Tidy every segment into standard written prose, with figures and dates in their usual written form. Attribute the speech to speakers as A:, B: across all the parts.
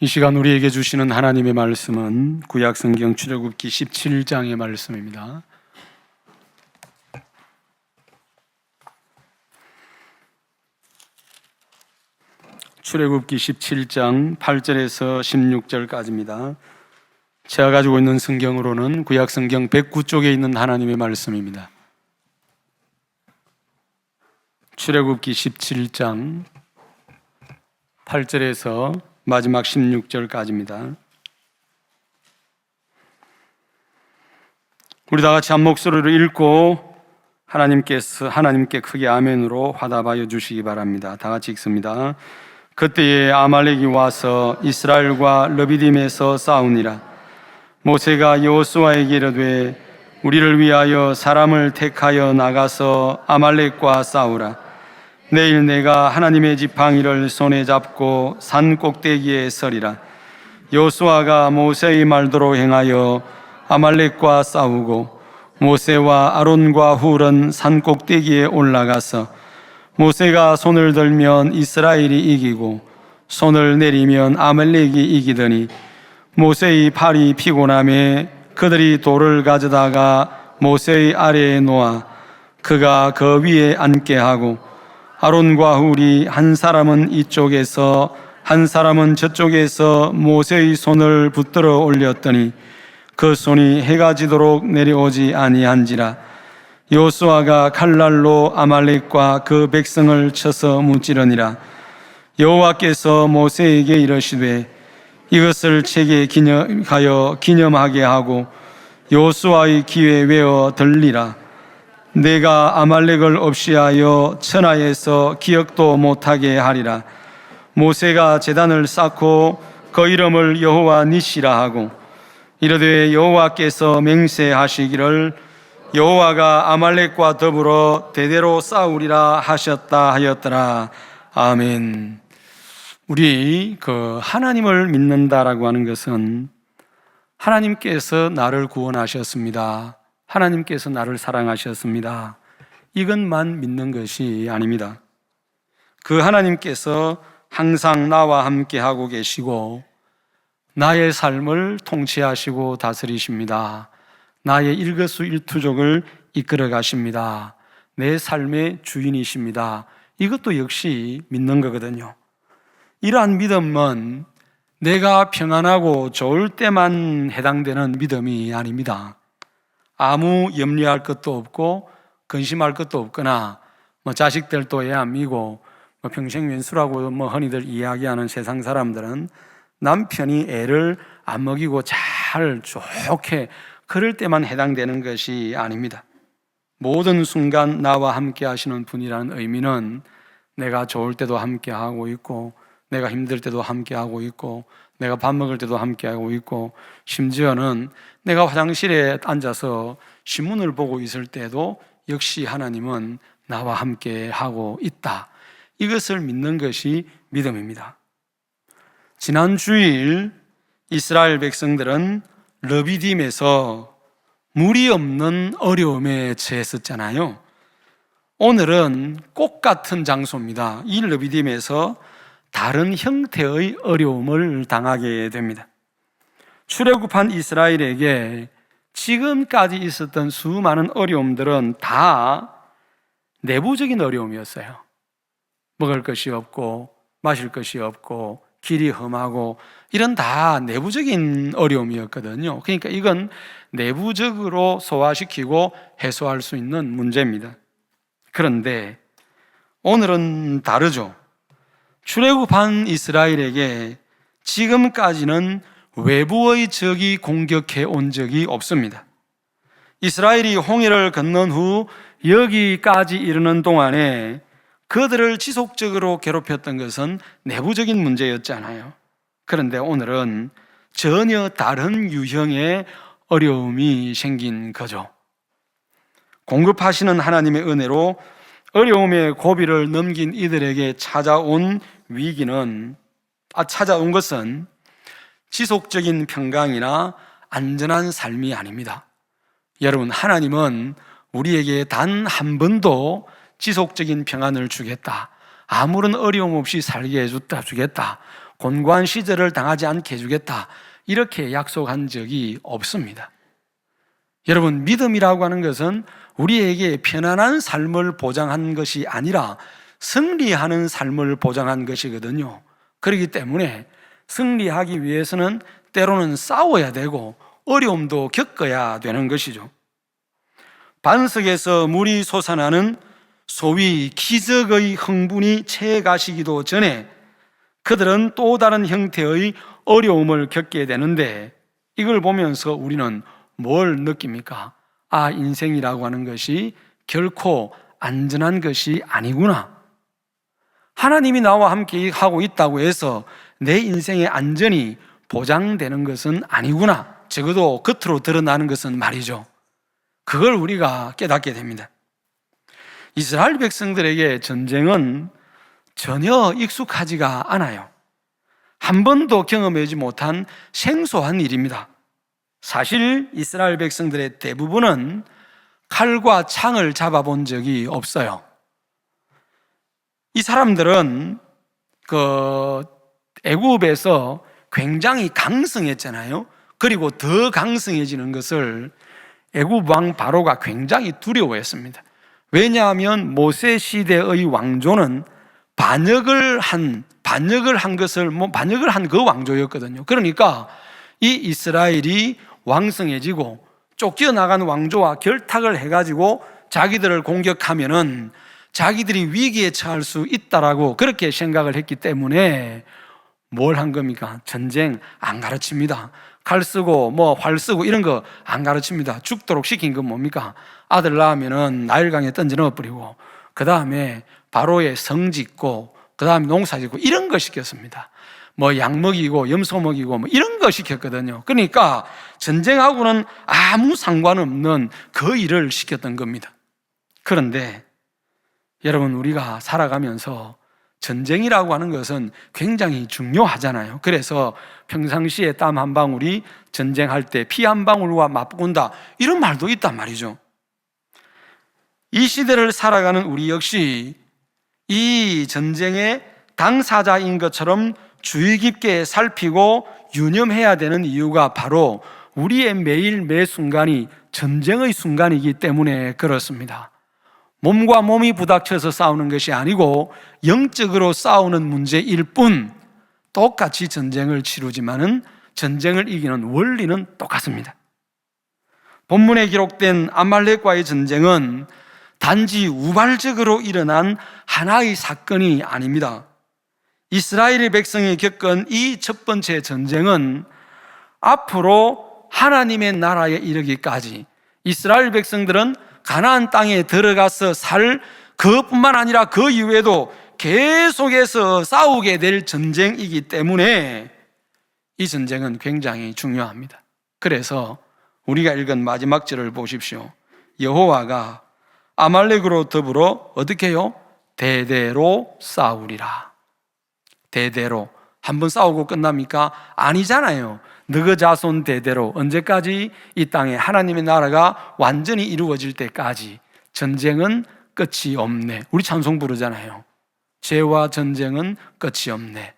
A: 이 시간 우리에게 주시는 하나님의 말씀은 구약성경 출애굽기 17장의 말씀입니다. 출애굽기 17장 8절에서 16절까지입니다. 제가 가지고 있는 성경으로는 구약성경 109쪽에 있는 하나님의 말씀입니다. 출애굽기 17장 8절에서 마지막 16절까지입니다. 우리 다 같이 한 목소리로 읽고 하나님께 크게 아멘으로 화답하여 주시기 바랍니다. 다 같이 읽습니다. 그때에 아말렉이 와서 이스라엘과 르비딤에서 싸우니라. 모세가 여호수아에게 이르되 우리를 위하여 사람을 택하여 나가서 아말렉과 싸우라. 내일 내가 하나님의 지팡이를 손에 잡고 산 꼭대기에 서리라. 여호수아가 모세의 말대로 행하여 아말렉과 싸우고 모세와 아론과 훌은 산 꼭대기에 올라가서 모세가 손을 들면 이스라엘이 이기고 손을 내리면 아말렉이 이기더니 모세의 팔이 피곤함에 그들이 돌을 가져다가 모세의 아래에 놓아 그가 그 위에 앉게 하고 아론과 훌이 한 사람은 이쪽에서 한 사람은 저쪽에서 모세의 손을 붙들어 올렸더니 그 손이 해가 지도록 내려오지 아니한지라. 여호수아가 칼날로 아말렉과 그 백성을 쳐서 무찌르니라. 여호와께서 모세에게 이르시되 이것을 책에 기념하게 하고 여호수아의 귀에 외어 들리라. 내가 아말렉을 없이하여 천하에서 기억도 못하게 하리라. 모세가 제단을 쌓고 그 이름을 여호와 니시라 하고 이르되 여호와께서 맹세하시기를 여호와가 아말렉과 더불어 대대로 싸우리라 하셨다 하였더라. 아멘. 우리 하나님을 믿는다라고 하는 것은 하나님께서 나를 구원하셨습니다. 하나님께서 나를 사랑하셨습니다. 이것만 믿는 것이 아닙니다. 그 하나님께서 항상 나와 함께 하고 계시고 나의 삶을 통치하시고 다스리십니다. 나의 일거수일투족을 이끌어 가십니다. 내 삶의 주인이십니다. 이것도 역시 믿는 거거든요. 이러한 믿음은 내가 평안하고 좋을 때만 해당되는 믿음이 아닙니다. 아무 염려할 것도 없고 근심할 것도 없거나 자식들도 애 안 미고 평생 왼수라고 흔히들 이야기하는 세상 사람들은 남편이 애를 안 먹이고 잘 좋게 그럴 때만 해당되는 것이 아닙니다. 모든 순간 나와 함께 하시는 분이라는 의미는 내가 좋을 때도 함께 하고 있고 내가 힘들 때도 함께 하고 있고 내가 밥 먹을 때도 함께 하고 있고 심지어는 내가 화장실에 앉아서 신문을 보고 있을 때도 역시 하나님은 나와 함께 하고 있다. 이것을 믿는 것이 믿음입니다. 지난 주일 이스라엘 백성들은 르비딤에서 물이 없는 어려움에 처했었잖아요. 오늘은 꽃 같은 장소입니다. 이 르비딤에서 다른 형태의 어려움을 당하게 됩니다. 출애굽한 이스라엘에게 지금까지 있었던 수많은 어려움들은 다 내부적인 어려움이었어요. 먹을 것이 없고 마실 것이 없고 길이 험하고 이런 다 내부적인 어려움이었거든요. 그러니까 이건 내부적으로 소화시키고 해소할 수 있는 문제입니다. 그런데 오늘은 다르죠. 출애굽한 이스라엘에게 지금까지는 외부의 적이 공격해 온 적이 없습니다. 이스라엘이 홍해를 건넌 후 여기까지 이르는 동안에 그들을 지속적으로 괴롭혔던 것은 내부적인 문제였잖아요. 그런데 오늘은 전혀 다른 유형의 어려움이 생긴 거죠. 공급하시는 하나님의 은혜로 어려움의 고비를 넘긴 이들에게 찾아온 것은 지속적인 평강이나 안전한 삶이 아닙니다. 여러분, 하나님은 우리에게 단 한 번도 지속적인 평안을 주겠다, 아무런 어려움 없이 살게 해주겠다, 곤고한 시절을 당하지 않게 해주겠다, 이렇게 약속한 적이 없습니다. 여러분, 믿음이라고 하는 것은 우리에게 편안한 삶을 보장한 것이 아니라 승리하는 삶을 보장한 것이거든요. 그렇기 때문에 승리하기 위해서는 때로는 싸워야 되고 어려움도 겪어야 되는 것이죠. 반석에서 물이 솟아나는 소위 기적의 흥분이 채 가시기도 전에 그들은 또 다른 형태의 어려움을 겪게 되는데, 이걸 보면서 우리는 뭘 느낍니까? 아, 인생이라고 하는 것이 결코 안전한 것이 아니구나. 하나님이 나와 함께 하고 있다고 해서 내 인생의 안전이 보장되는 것은 아니구나. 적어도 겉으로 드러나는 것은 말이죠. 그걸 우리가 깨닫게 됩니다. 이스라엘 백성들에게 전쟁은 전혀 익숙하지가 않아요. 한 번도 경험하지 못한 생소한 일입니다. 사실 이스라엘 백성들의 대부분은 칼과 창을 잡아본 적이 없어요. 이 사람들은 애굽에서 굉장히 강성했잖아요. 그리고 더 강성해지는 것을 애굽 왕 바로가 굉장히 두려워했습니다. 왜냐하면 모세 시대의 왕조는 반역을 한 그 왕조였거든요. 그러니까 이 이스라엘이 왕성해지고 쫓겨나간 왕조와 결탁을 해가지고 자기들을 공격하면은 자기들이 위기에 처할 수 있다라고 그렇게 생각을 했기 때문에 뭘 한 겁니까? 전쟁 안 가르칩니다. 칼 쓰고 활 쓰고 이런 거 안 가르칩니다. 죽도록 시킨 건 뭡니까? 아들 낳으면은 나일강에 던져 넣어버리고, 그 다음에 바로의 성 짓고, 그 다음에 농사 짓고, 이런 거 시켰습니다. 양 먹이고 염소 먹이고 이런 거 시켰거든요. 그러니까 전쟁하고는 아무 상관없는 그 일을 시켰던 겁니다. 그런데 여러분, 우리가 살아가면서 전쟁이라고 하는 것은 굉장히 중요하잖아요. 그래서 평상시에 땀 한 방울이 전쟁할 때 피 한 방울과 맞붙는다, 이런 말도 있단 말이죠. 이 시대를 살아가는 우리 역시 이 전쟁의 당사자인 것처럼 주의 깊게 살피고 유념해야 되는 이유가 바로 우리의 매일 매 순간이 전쟁의 순간이기 때문에 그렇습니다. 몸과 몸이 부닥쳐서 싸우는 것이 아니고 영적으로 싸우는 문제일 뿐, 똑같이 전쟁을 치르지만은 전쟁을 이기는 원리는 똑같습니다. 본문에 기록된 아말렉과의 전쟁은 단지 우발적으로 일어난 하나의 사건이 아닙니다. 이스라엘의 백성이 겪은 이 첫 번째 전쟁은 앞으로 하나님의 나라에 이르기까지 이스라엘 백성들은 가나안 땅에 들어가서 살 그것뿐만 아니라 그 이후에도 계속해서 싸우게 될 전쟁이기 때문에 이 전쟁은 굉장히 중요합니다. 그래서 우리가 읽은 마지막 절을 보십시오. 여호와가 아말렉으로 더불어 어떻게 해요? 대대로 싸우리라. 대대로. 한번 싸우고 끝납니까? 아니잖아요. 너희 자손 대대로. 언제까지? 이 땅에 하나님의 나라가 완전히 이루어질 때까지. 전쟁은 끝이 없네. 우리 찬송 부르잖아요. 죄와 전쟁은 끝이 없네.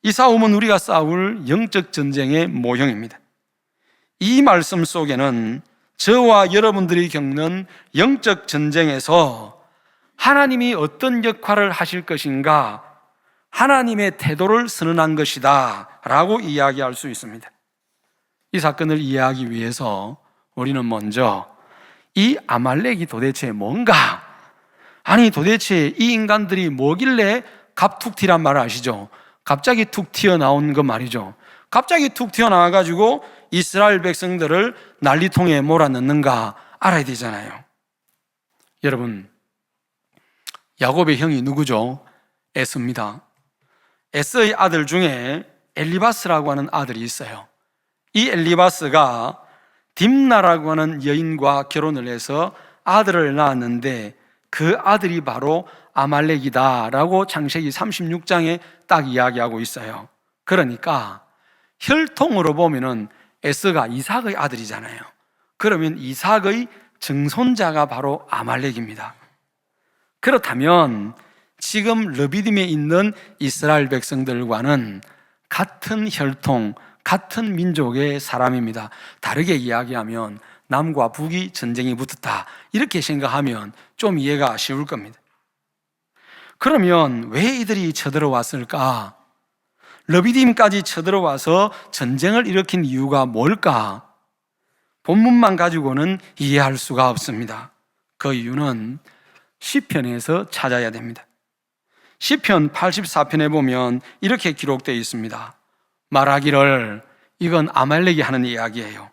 A: 이 싸움은 우리가 싸울 영적 전쟁의 모형입니다. 이 말씀 속에는 저와 여러분들이 겪는 영적 전쟁에서 하나님이 어떤 역할을 하실 것인가, 하나님의 태도를 선언한 것이다 라고 이야기할 수 있습니다. 이 사건을 이해하기 위해서 우리는 먼저 이 아말렉이 도대체 뭔가, 아니 도대체 이 인간들이 뭐길래 갑툭튀란 말을 아시죠? 갑자기 툭 튀어나온 것 말이죠. 갑자기 툭 튀어나와가지고 이스라엘 백성들을 난리통에 몰아넣는가 알아야 되잖아요. 여러분, 야곱의 형이 누구죠? 에서입니다. 에서의 아들 중에 엘리바스라고 하는 아들이 있어요. 이 엘리바스가 딥나라고 하는 여인과 결혼을 해서 아들을 낳았는데 그 아들이 바로 아말렉이다라고 창세기 36장에 딱 이야기하고 있어요. 그러니까 혈통으로 보면은 에서가 이삭의 아들이잖아요. 그러면 이삭의 증손자가 바로 아말렉입니다. 그렇다면 지금 르비딤에 있는 이스라엘 백성들과는 같은 혈통, 같은 민족의 사람입니다. 다르게 이야기하면 남과 북이 전쟁이 붙었다, 이렇게 생각하면 좀 이해가 쉬울 겁니다. 그러면 왜 이들이 쳐들어왔을까? 르비딤까지 쳐들어와서 전쟁을 일으킨 이유가 뭘까? 본문만 가지고는 이해할 수가 없습니다. 그 이유는 시편에서 찾아야 됩니다. 시편 84편에 보면 이렇게 기록되어 있습니다. 말하기를, 이건 아말렉이 하는 이야기예요.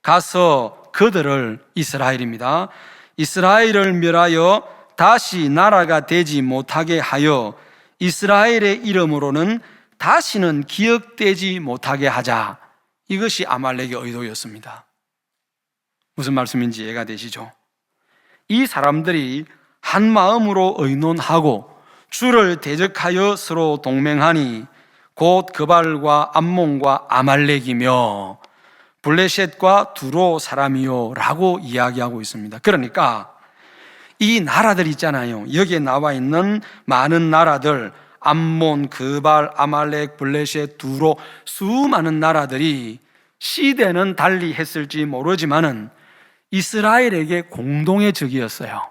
A: 가서 그들을, 이스라엘입니다, 이스라엘을 멸하여 다시 나라가 되지 못하게 하여 이스라엘의 이름으로는 다시는 기억되지 못하게 하자. 이것이 아말렉의 의도였습니다. 무슨 말씀인지 이해가 되시죠? 이 사람들이 한 마음으로 의논하고 주를 대적하여 서로 동맹하니 곧 그발과 암몬과 아말렉이며 블레셋과 두로 사람이요 라고 이야기하고 있습니다. 그러니까 이 나라들 있잖아요. 여기에 나와 있는 많은 나라들, 암몬, 그발, 아말렉, 블레셋, 두로, 수많은 나라들이 시대는 달리 했을지 모르지만은 이스라엘에게 공동의 적이었어요.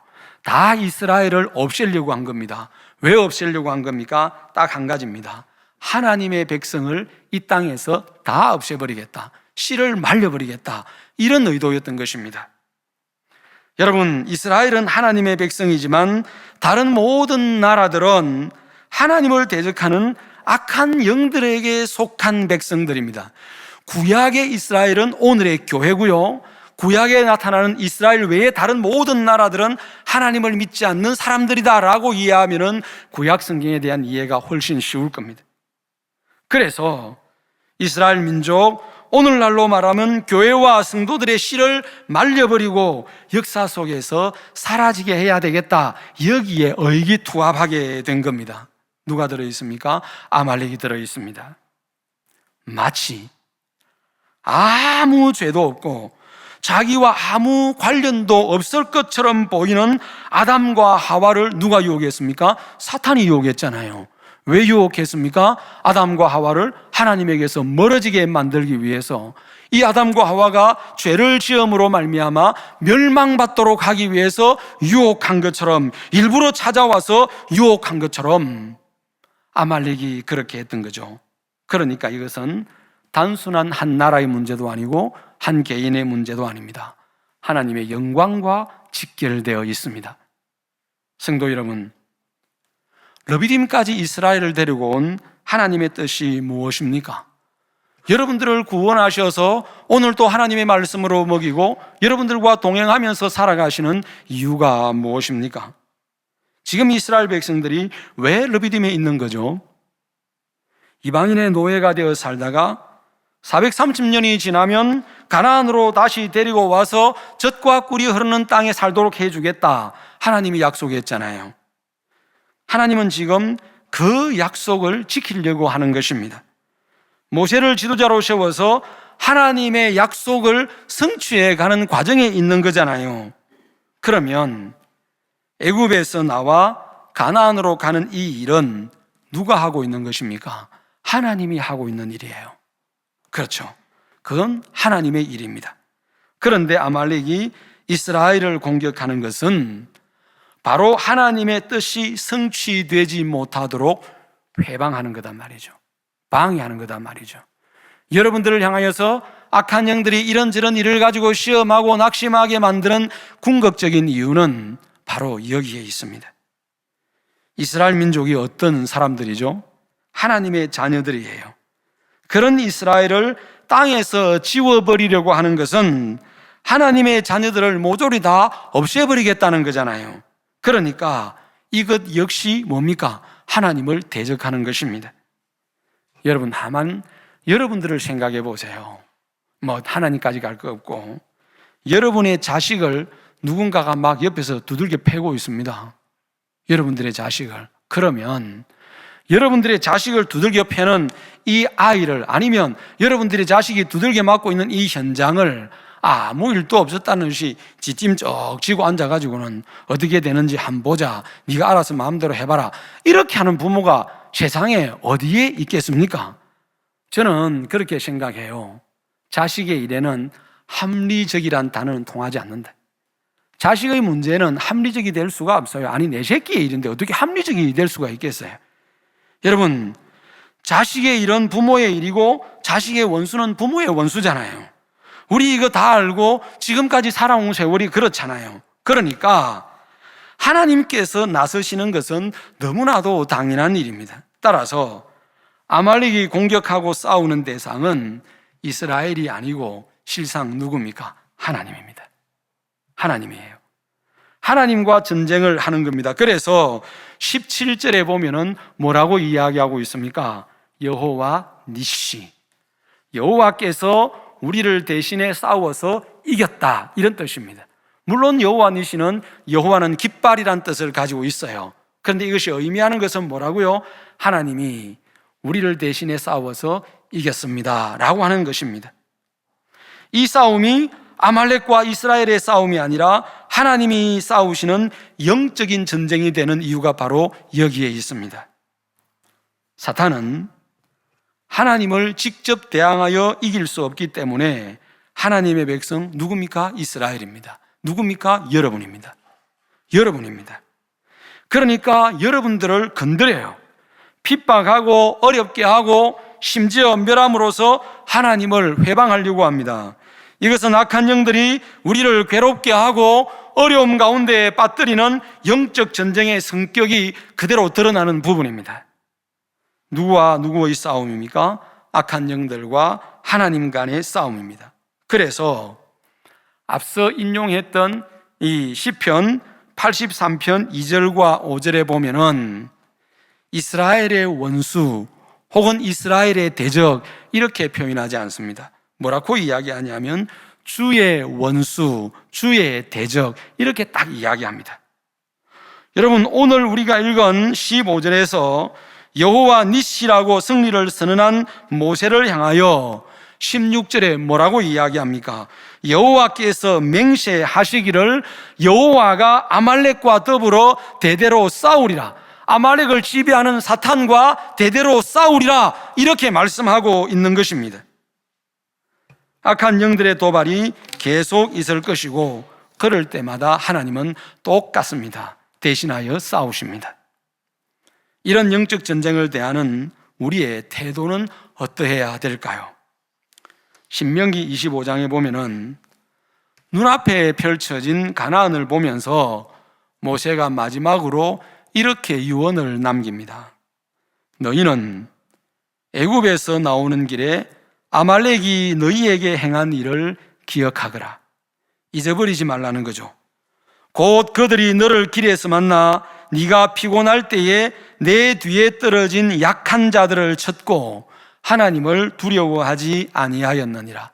A: 다 이스라엘을 없애려고 한 겁니다. 왜 없애려고 한 겁니까? 딱 한 가지입니다. 하나님의 백성을 이 땅에서 다 없애버리겠다, 씨를 말려버리겠다, 이런 의도였던 것입니다. 여러분, 이스라엘은 하나님의 백성이지만 다른 모든 나라들은 하나님을 대적하는 악한 영들에게 속한 백성들입니다. 구약의 이스라엘은 오늘의 교회고요, 구약에 나타나는 이스라엘 외의 다른 모든 나라들은 하나님을 믿지 않는 사람들이다라고 이해하면 구약 성경에 대한 이해가 훨씬 쉬울 겁니다. 그래서 이스라엘 민족, 오늘날로 말하면 교회와 성도들의 씨를 말려버리고 역사 속에서 사라지게 해야 되겠다, 여기에 의기투합하게 된 겁니다. 누가 들어있습니까? 아말렉이 들어있습니다. 마치 아무 죄도 없고 자기와 아무 관련도 없을 것처럼 보이는 아담과 하와를 누가 유혹했습니까? 사탄이 유혹했잖아요. 왜 유혹했습니까? 아담과 하와를 하나님에게서 멀어지게 만들기 위해서, 이 아담과 하와가 죄를 지음으로 말미암아 멸망받도록 하기 위해서 유혹한 것처럼, 일부러 찾아와서 유혹한 것처럼 아말렉이 그렇게 했던 거죠. 그러니까 이것은 단순한 한 나라의 문제도 아니고 한 개인의 문제도 아닙니다. 하나님의 영광과 직결되어 있습니다. 성도 여러분, 르비딤까지 이스라엘을 데리고 온 하나님의 뜻이 무엇입니까? 여러분들을 구원하셔서 오늘 또 하나님의 말씀으로 먹이고 여러분들과 동행하면서 살아가시는 이유가 무엇입니까? 지금 이스라엘 백성들이 왜 르비딤에 있는 거죠? 이방인의 노예가 되어 살다가 430년이 지나면 가나안으로 다시 데리고 와서 젖과 꿀이 흐르는 땅에 살도록 해주겠다, 하나님이 약속했잖아요. 하나님은 지금 그 약속을 지키려고 하는 것입니다. 모세를 지도자로 세워서 하나님의 약속을 성취해 가는 과정에 있는 거잖아요. 그러면 애굽에서 나와 가나안으로 가는 이 일은 누가 하고 있는 것입니까? 하나님이 하고 있는 일이에요. 그렇죠. 그건 하나님의 일입니다. 그런데 아말렉이 이스라엘을 공격하는 것은 바로 하나님의 뜻이 성취되지 못하도록 회방하는 거단 말이죠. 방해하는 거단 말이죠. 여러분들을 향하여서 악한 영들이 이런저런 일을 가지고 시험하고 낙심하게 만드는 궁극적인 이유는 바로 여기에 있습니다. 이스라엘 민족이 어떤 사람들이죠? 하나님의 자녀들이에요. 그런 이스라엘을 땅에서 지워버리려고 하는 것은 하나님의 자녀들을 모조리 다 없애버리겠다는 거잖아요. 그러니까 이것 역시 뭡니까? 하나님을 대적하는 것입니다. 여러분, 다만 여러분들을 생각해 보세요. 하나님까지 갈 거 없고 여러분의 자식을 누군가가 막 옆에서 두들겨 패고 있습니다. 여러분들의 자식을. 그러면 여러분들의 자식을 두들겨 패는 이 아이를, 아니면 여러분들의 자식이 두들겨 맞고 있는 이 현장을 아무 일도 없었다는 듯이 뒷짐 쩍 쥐고 앉아가지고는 어떻게 되는지 한번 보자, 네가 알아서 마음대로 해봐라, 이렇게 하는 부모가 세상에 어디에 있겠습니까? 저는 그렇게 생각해요. 자식의 일에는 합리적이란 단어는 통하지 않는다. 자식의 문제는 합리적이 될 수가 없어요. 아니, 내 새끼의 일인데 어떻게 합리적이 될 수가 있겠어요? 여러분, 자식의 일은 부모의 일이고 자식의 원수는 부모의 원수잖아요. 우리 이거 다 알고 지금까지 살아온 세월이 그렇잖아요. 그러니까 하나님께서 나서시는 것은 너무나도 당연한 일입니다. 따라서 아말렉이 공격하고 싸우는 대상은 이스라엘이 아니고 실상 누굽니까? 하나님입니다. 하나님이에요. 하나님과 전쟁을 하는 겁니다. 그래서 17절에 보면은 뭐라고 이야기하고 있습니까? 여호와 니시, 여호와께서 우리를 대신해 싸워서 이겼다, 이런 뜻입니다. 물론 여호와 니시는 여호와는 깃발이란 뜻을 가지고 있어요. 그런데 이것이 의미하는 것은 뭐라고요? 하나님이 우리를 대신해 싸워서 이겼습니다 라고 하는 것입니다. 이 싸움이 아말렉과 이스라엘의 싸움이 아니라 하나님이 싸우시는 영적인 전쟁이 되는 이유가 바로 여기에 있습니다. 사탄은 하나님을 직접 대항하여 이길 수 없기 때문에 하나님의 백성 누굽니까? 이스라엘입니다. 누굽니까? 여러분입니다. 여러분입니다. 그러니까 여러분들을 건드려요. 핍박하고 어렵게 하고 심지어 멸함으로써 하나님을 회방하려고 합니다. 이것은 악한 영들이 우리를 괴롭게 하고 어려움 가운데 빠뜨리는 영적 전쟁의 성격이 그대로 드러나는 부분입니다. 누구와 누구의 싸움입니까? 악한 영들과 하나님 간의 싸움입니다. 그래서 앞서 인용했던 이 시편 83편 2절과 5절에 보면은 이스라엘의 원수 혹은 이스라엘의 대적 이렇게 표현하지 않습니다. 뭐라고 이야기하냐면 주의 원수, 주의 대적, 이렇게 딱 이야기합니다. 여러분, 오늘 우리가 읽은 15절에서 여호와 니시라고 승리를 선언한 모세를 향하여 16절에 뭐라고 이야기합니까? 여호와께서 맹세하시기를 여호와가 아말렉과 더불어 대대로 싸우리라, 아말렉을 지배하는 사탄과 대대로 싸우리라, 이렇게 말씀하고 있는 것입니다. 악한 영들의 도발이 계속 있을 것이고 그럴 때마다 하나님은 똑같습니다. 대신하여 싸우십니다. 이런 영적 전쟁을 대하는 우리의 태도는 어떠해야 될까요? 신명기 25장에 보면은 눈앞에 펼쳐진 가나안을 보면서 모세가 마지막으로 이렇게 유언을 남깁니다. 너희는 애굽에서 나오는 길에 아말렉이 너희에게 행한 일을 기억하거라. 잊어버리지 말라는 거죠. 곧 그들이 너를 길에서 만나 네가 피곤할 때에 내 뒤에 떨어진 약한 자들을 쳤고 하나님을 두려워하지 아니하였느니라.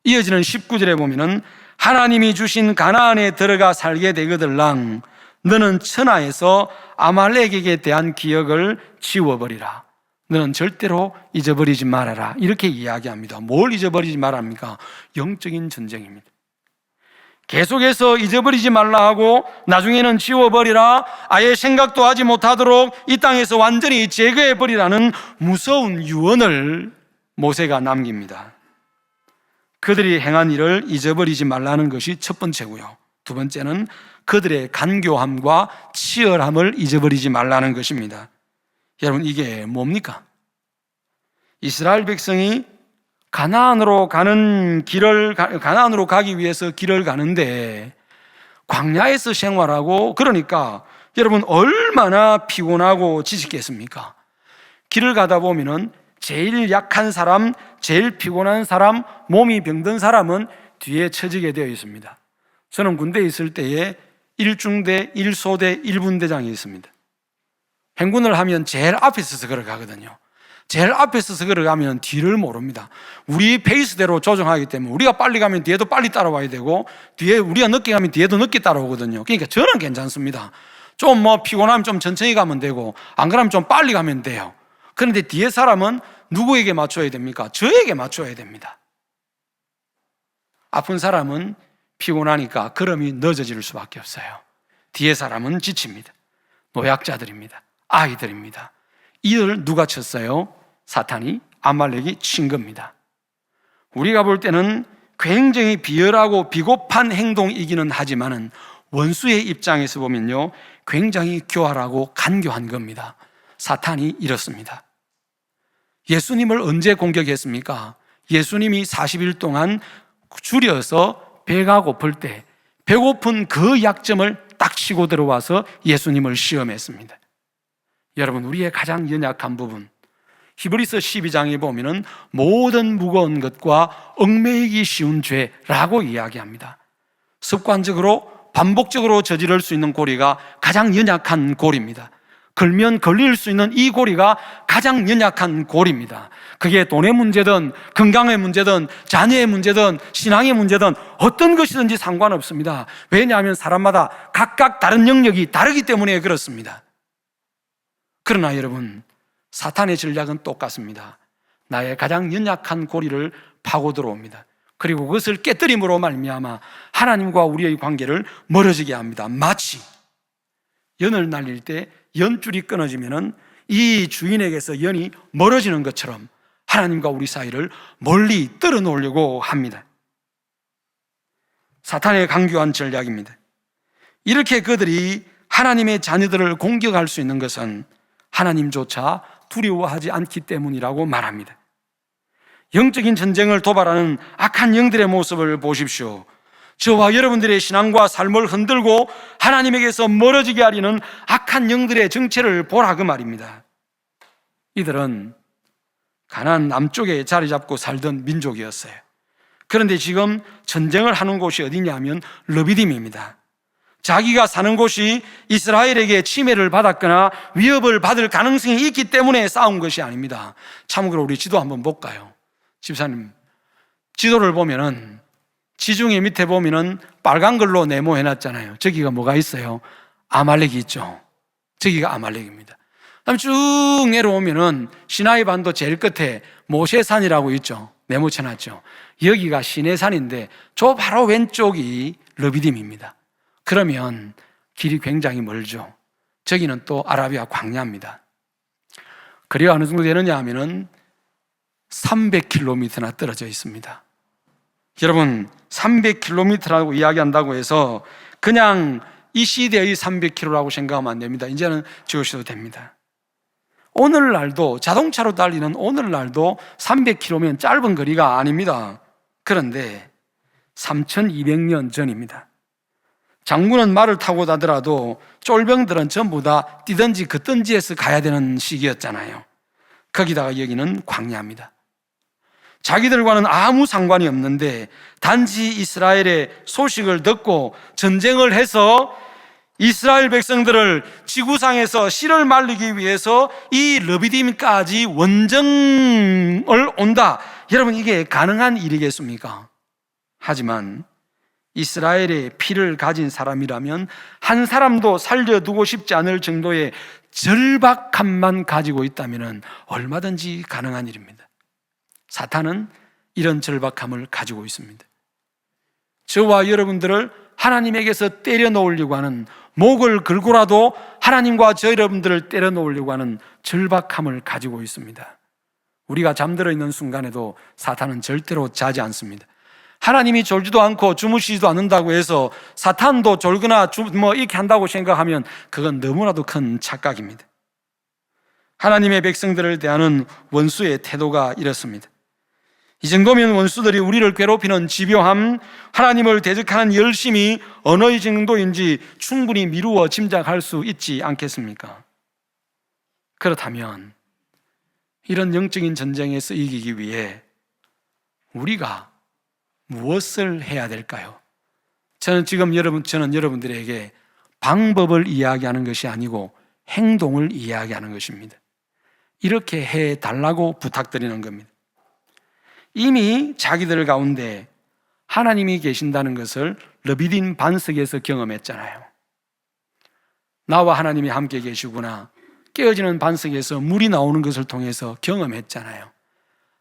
A: 이어지는 19절에 보면은 하나님이 주신 가나안에 들어가 살게 되거들랑 너는 천하에서 아말렉에게 대한 기억을 지워버리라. 너는 절대로 잊어버리지 말아라, 이렇게 이야기합니다. 뭘 잊어버리지 말합니까? 영적인 전쟁입니다. 계속해서 잊어버리지 말라 하고 나중에는 지워버리라, 아예 생각도 하지 못하도록 이 땅에서 완전히 제거해버리라는 무서운 유언을 모세가 남깁니다. 그들이 행한 일을 잊어버리지 말라는 것이 첫 번째고요. 두 번째는 그들의 간교함과 치열함을 잊어버리지 말라는 것입니다. 여러분, 이게 뭡니까? 이스라엘 백성이 가나안으로 가기 위해서 길을 가는데 광야에서 생활하고, 그러니까 여러분 얼마나 피곤하고 지쳤겠습니까? 길을 가다 보면은 제일 약한 사람, 제일 피곤한 사람, 몸이 병든 사람은 뒤에 처지게 되어 있습니다. 저는 군대에 있을 때에 1중대, 1소대, 1분대장이 있습니다. 행군을 하면 제일 앞에 서서 걸어가거든요. 제일 앞에 서서 걸어가면 뒤를 모릅니다. 우리 페이스대로 조정하기 때문에 우리가 빨리 가면 뒤에도 빨리 따라와야 되고, 뒤에 우리가 늦게 가면 뒤에도 늦게 따라오거든요. 그러니까 저는 괜찮습니다. 좀 피곤하면 좀 천천히 가면 되고, 안 그러면 좀 빨리 가면 돼요. 그런데 뒤에 사람은 누구에게 맞춰야 됩니까? 저에게 맞춰야 됩니다. 아픈 사람은 피곤하니까 걸음이 늦어질 수밖에 없어요. 뒤에 사람은 지칩니다. 노약자들입니다. 아이들입니다. 이들 누가 쳤어요? 사탄이, 아말렉이 친 겁니다. 우리가 볼 때는 굉장히 비열하고 비겁한 행동이기는 하지만은 원수의 입장에서 보면요, 굉장히 교활하고 간교한 겁니다. 사탄이 이렇습니다. 예수님을 언제 공격했습니까? 예수님이 40일 동안 줄여서 배가 고플 때 배고픈 그 약점을 딱 치고 들어와서 예수님을 시험했습니다. 여러분, 우리의 가장 연약한 부분, 히브리서 12장에 보면은 모든 무거운 것과 얽매이기 쉬운 죄라고 이야기합니다. 습관적으로 반복적으로 저지를 수 있는 고리가 가장 연약한 고리입니다. 걸면 걸릴 수 있는 이 고리가 가장 연약한 고리입니다. 그게 돈의 문제든 건강의 문제든 자녀의 문제든 신앙의 문제든 어떤 것이든지 상관없습니다. 왜냐하면 사람마다 각각 다른 영역이 다르기 때문에 그렇습니다. 그러나 여러분, 사탄의 전략은 똑같습니다. 나의 가장 연약한 고리를 파고 들어옵니다. 그리고 그것을 깨뜨림으로 말미암아 하나님과 우리의 관계를 멀어지게 합니다. 마치 연을 날릴 때 연줄이 끊어지면은 이 주인에게서 연이 멀어지는 것처럼 하나님과 우리 사이를 멀리 떨어놓으려고 합니다. 사탄의 강교한 전략입니다. 이렇게 그들이 하나님의 자녀들을 공격할 수 있는 것은 하나님조차 두려워하지 않기 때문이라고 말합니다. 영적인 전쟁을 도발하는 악한 영들의 모습을 보십시오. 저와 여러분들의 신앙과 삶을 흔들고 하나님에게서 멀어지게 하려는 악한 영들의 정체를 보라 그 말입니다. 이들은 가나안 남쪽에 자리 잡고 살던 민족이었어요. 그런데 지금 전쟁을 하는 곳이 어디냐면 르비딤입니다. 자기가 사는 곳이 이스라엘에게 침해를 받았거나 위협을 받을 가능성이 있기 때문에 싸운 것이 아닙니다. 참고로 우리 지도 한번 볼까요? 집사님, 지도를 보면은 지중해 밑에 보면은 빨간 걸로 네모해 놨잖아요. 저기가 뭐가 있어요? 아말렉이 있죠. 저기가 아말렉입니다. 그다음에 쭉 내려오면은 시나이 반도 제일 끝에 모세산이라고 있죠. 네모쳐 놨죠. 여기가 시내산인데 저 바로 왼쪽이 르비딤입니다. 그러면 길이 굉장히 멀죠. 저기는 또 아라비아 광야입니다. 거리가 어느 정도 되느냐 하면은 300km나 떨어져 있습니다. 여러분, 300km라고 이야기한다고 해서 그냥 이 시대의 300km라고 생각하면 안 됩니다. 이제는 지우셔도 됩니다. 오늘날도 자동차로 달리는 오늘날도 300km면 짧은 거리가 아닙니다. 그런데 3200년 전입니다. 장군은 말을 타고 가더라도 쫄병들은 전부 다 뛰든지 걷든지해서 가야 되는 시기였잖아요. 거기다가 여기는 광야입니다. 자기들과는 아무 상관이 없는데 단지 이스라엘의 소식을 듣고 전쟁을 해서 이스라엘 백성들을 지구상에서 씨를 말리기 위해서 이 르비딤까지 원정을 온다. 여러분, 이게 가능한 일이겠습니까? 하지만 이스라엘의 피를 가진 사람이라면 한 사람도 살려두고 싶지 않을 정도의 절박함만 가지고 있다면 얼마든지 가능한 일입니다. 사탄은 이런 절박함을 가지고 있습니다. 저와 여러분들을 하나님에게서 때려놓으려고 하는, 목을 걸고라도 하나님과 저 여러분들을 때려놓으려고 하는 절박함을 가지고 있습니다. 우리가 잠들어 있는 순간에도 사탄은 절대로 자지 않습니다. 하나님이 졸지도 않고 주무시지도 않는다고 해서 사탄도 졸거나 이렇게 한다고 생각하면 그건 너무나도 큰 착각입니다. 하나님의 백성들을 대하는 원수의 태도가 이렇습니다. 이 정도면 원수들이 우리를 괴롭히는 집요함, 하나님을 대적하는 열심이 어느 정도인지 충분히 미루어 짐작할 수 있지 않겠습니까? 그렇다면 이런 영적인 전쟁에서 이기기 위해 우리가 무엇을 해야 될까요? 저는 여러분들에게 방법을 이야기하는 것이 아니고 행동을 이야기하는 것입니다. 이렇게 해달라고 부탁드리는 겁니다. 이미 자기들 가운데 하나님이 계신다는 것을 르비딤 반석에서 경험했잖아요. 나와 하나님이 함께 계시구나. 깨어지는 반석에서 물이 나오는 것을 통해서 경험했잖아요.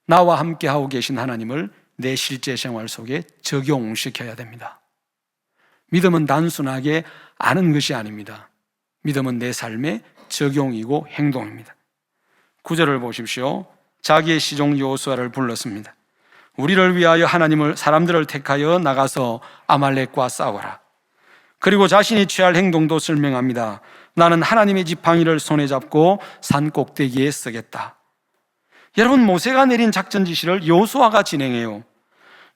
A: 나와 함께 하고 계신 하나님을 내 실제 생활 속에 적용시켜야 됩니다. 믿음은 단순하게 아는 것이 아닙니다. 믿음은 내 삶의 적용이고 행동입니다. 9절을 보십시오. 자기의 시종 여호수아를 불렀습니다. 우리를 위하여 사람들을 택하여 나가서 아말렉과 싸워라. 그리고 자신이 취할 행동도 설명합니다. 나는 하나님의 지팡이를 손에 잡고 산 꼭대기에 서겠다. 여러분, 모세가 내린 작전 지시를 여호수아가 진행해요.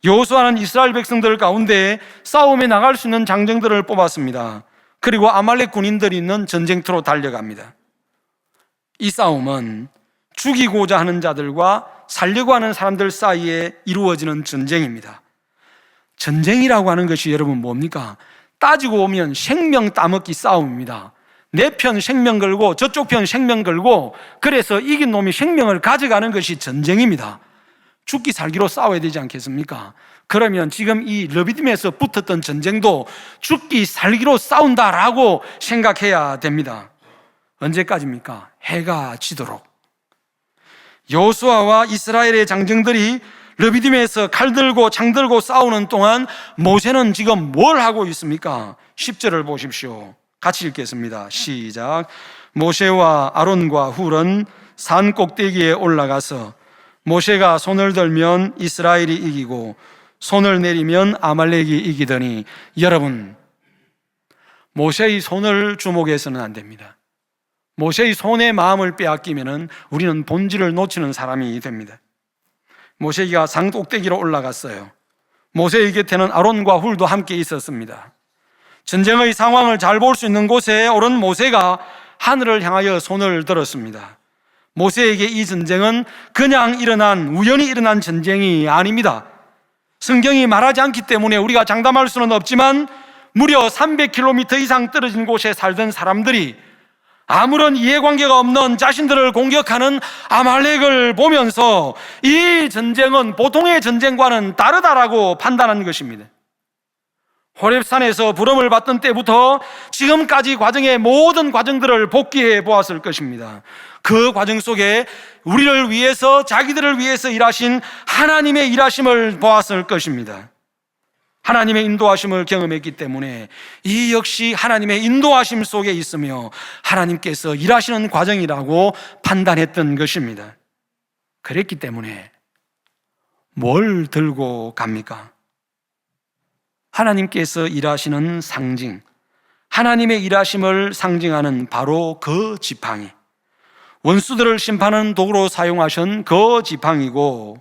A: 여호수아는 이스라엘 백성들 가운데 싸움에 나갈 수 있는 장정들을 뽑았습니다. 그리고 아말렉 군인들이 있는 전쟁터로 달려갑니다. 이 싸움은 죽이고자 하는 자들과 살려고 하는 사람들 사이에 이루어지는 전쟁입니다. 전쟁이라고 하는 것이 여러분 뭡니까? 따지고 보면 생명 따먹기 싸움입니다. 내 편 생명 걸고 저쪽 편 생명 걸고, 그래서 이긴 놈이 생명을 가져가는 것이 전쟁입니다. 죽기 살기로 싸워야 되지 않겠습니까? 그러면 지금 이 르비딤에서 붙었던 전쟁도 죽기 살기로 싸운다라고 생각해야 됩니다. 언제까지입니까? 해가 지도록. 여호수아와 이스라엘의 장정들이 르비딤에서 칼 들고 창 들고 싸우는 동안 모세는 지금 뭘 하고 있습니까? 10절을 보십시오. 같이 읽겠습니다. 시작. 모세와 아론과 훌은 산 꼭대기에 올라가서 모세가 손을 들면 이스라엘이 이기고 손을 내리면 아말렉이 이기더니, 여러분, 모세의 손을 주목해서는 안 됩니다. 모세의 손에 마음을 빼앗기면 우리는 본질을 놓치는 사람이 됩니다. 모세가 산 꼭대기로 올라갔어요. 모세의 곁에는 아론과 훌도 함께 있었습니다. 전쟁의 상황을 잘 볼 수 있는 곳에 오른 모세가 하늘을 향하여 손을 들었습니다. 모세에게 이 전쟁은 그냥 우연히 일어난 전쟁이 아닙니다. 성경이 말하지 않기 때문에 우리가 장담할 수는 없지만 무려 300km 이상 떨어진 곳에 살던 사람들이 아무런 이해관계가 없는 자신들을 공격하는 아말렉을 보면서 이 전쟁은 보통의 전쟁과는 다르다라고 판단한 것입니다. 호렙산에서 부름을 받던 때부터 지금까지 과정의 모든 과정들을 복기해 보았을 것입니다. 그 과정 속에 우리를 위해서, 자기들을 위해서 일하신 하나님의 일하심을 보았을 것입니다. 하나님의 인도하심을 경험했기 때문에 이 역시 하나님의 인도하심 속에 있으며 하나님께서 일하시는 과정이라고 판단했던 것입니다. 그랬기 때문에 뭘 들고 갑니까? 하나님께서 일하시는 상징, 하나님의 일하심을 상징하는 바로 그 지팡이, 원수들을 심판하는 도구로 사용하신 그 지팡이고,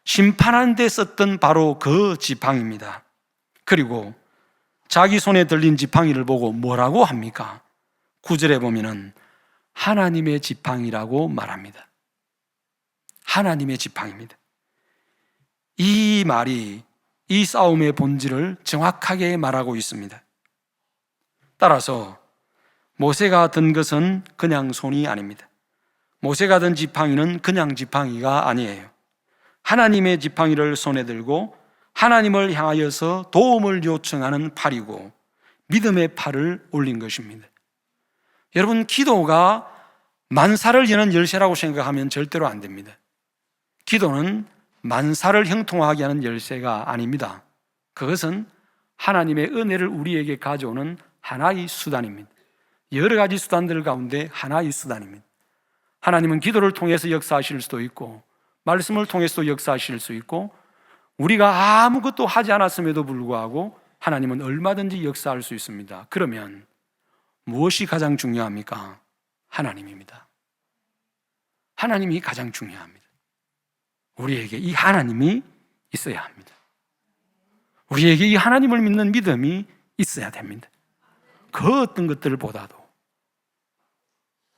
A: 심판하는 데 썼던 바로 그 지팡이입니다. 그리고 자기 손에 들린 지팡이를 보고 뭐라고 합니까? 9절에 보면은 하나님의 지팡이라고 말합니다. 하나님의 지팡이입니다. 이 말이 이 싸움의 본질을 정확하게 말하고 있습니다. 따라서 모세가 든 것은 그냥 손이 아닙니다. 모세가 든 지팡이는 그냥 지팡이가 아니에요. 하나님의 지팡이를 손에 들고 하나님을 향하여서 도움을 요청하는 팔이고 믿음의 팔을 올린 것입니다. 여러분, 기도가 만사를 여는 열쇠라고 생각하면 절대로 안 됩니다. 기도는 만사를 형통하게 하는 열쇠가 아닙니다. 그것은 하나님의 은혜를 우리에게 가져오는 하나의 수단입니다. 여러 가지 수단들 가운데 하나의 수단입니다. 하나님은 기도를 통해서 역사하실 수도 있고 말씀을 통해서도 역사하실 수 있고, 우리가 아무것도 하지 않았음에도 불구하고 하나님은 얼마든지 역사할 수 있습니다. 그러면 무엇이 가장 중요합니까? 하나님입니다. 하나님이 가장 중요합니다. 우리에게 이 하나님이 있어야 합니다. 우리에게 이 하나님을 믿는 믿음이 있어야 됩니다. 그 어떤 것들보다도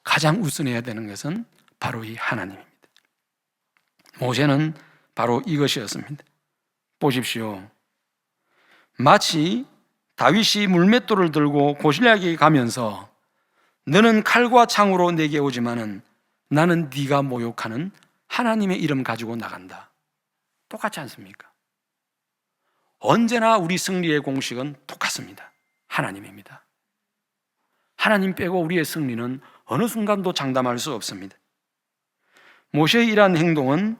A: 가장 우선해야 되는 것은 바로 이 하나님입니다. 모세는 바로 이것이었습니다. 보십시오. 마치 다윗이 물맷돌을 들고 고실락에게 가면서 너는 칼과 창으로 내게 오지만은 나는 네가 모욕하는 하나님의 이름 가지고 나간다. 똑같지 않습니까? 언제나 우리 승리의 공식은 똑같습니다. 하나님입니다. 하나님 빼고 우리의 승리는 어느 순간도 장담할 수 없습니다. 모세의 이러한 행동은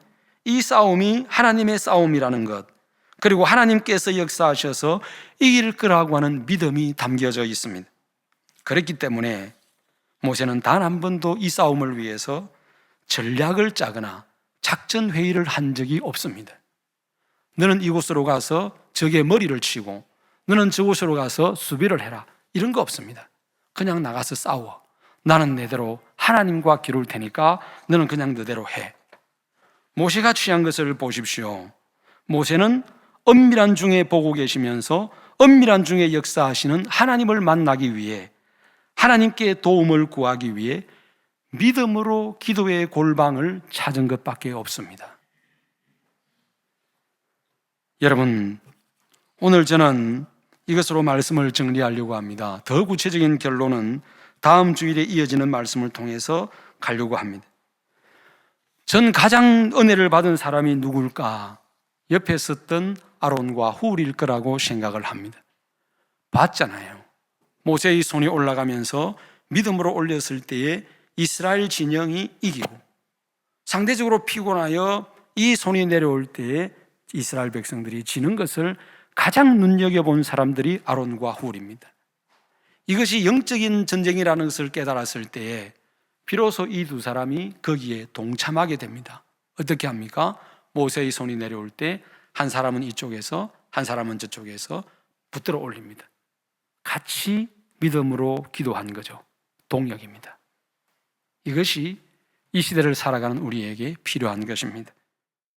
A: 이 싸움이 하나님의 싸움이라는 것, 그리고 하나님께서 역사하셔서 이길 거라고 하는 믿음이 담겨져 있습니다. 그렇기 때문에 모세는 단 한 번도 이 싸움을 위해서 전략을 짜거나 작전 회의를 한 적이 없습니다. 너는 이곳으로 가서 적의 머리를 치고 너는 저곳으로 가서 수비를 해라, 이런 거 없습니다. 그냥 나가서 싸워. 나는 내대로 하나님과 기룰 테니까 너는 그냥 너대로 해. 모세가 취한 것을 보십시오. 모세는 엄밀한 중에 보고 계시면서 엄밀한 중에 역사하시는 하나님을 만나기 위해, 하나님께 도움을 구하기 위해 믿음으로 기도의 골방을 찾은 것밖에 없습니다. 여러분, 오늘 저는 이것으로 말씀을 정리하려고 합니다. 더 구체적인 결론은 다음 주일에 이어지는 말씀을 통해서 가려고 합니다. 전 가장 은혜를 받은 사람이 누굴까? 옆에 섰던 아론과 훌일 거라고 생각을 합니다. 봤잖아요. 모세의 손이 올라가면서 믿음으로 올렸을 때에 이스라엘 진영이 이기고, 상대적으로 피곤하여 이 손이 내려올 때에 이스라엘 백성들이 지는 것을 가장 눈여겨본 사람들이 아론과 훌입니다. 이것이 영적인 전쟁이라는 것을 깨달았을 때에 비로소 이 두 사람이 거기에 동참하게 됩니다. 어떻게 합니까? 모세의 손이 내려올 때 한 사람은 이쪽에서 한 사람은 저쪽에서 붙들어 올립니다. 같이 믿음으로 기도한 거죠. 동력입니다. 이것이 이 시대를 살아가는 우리에게 필요한 것입니다.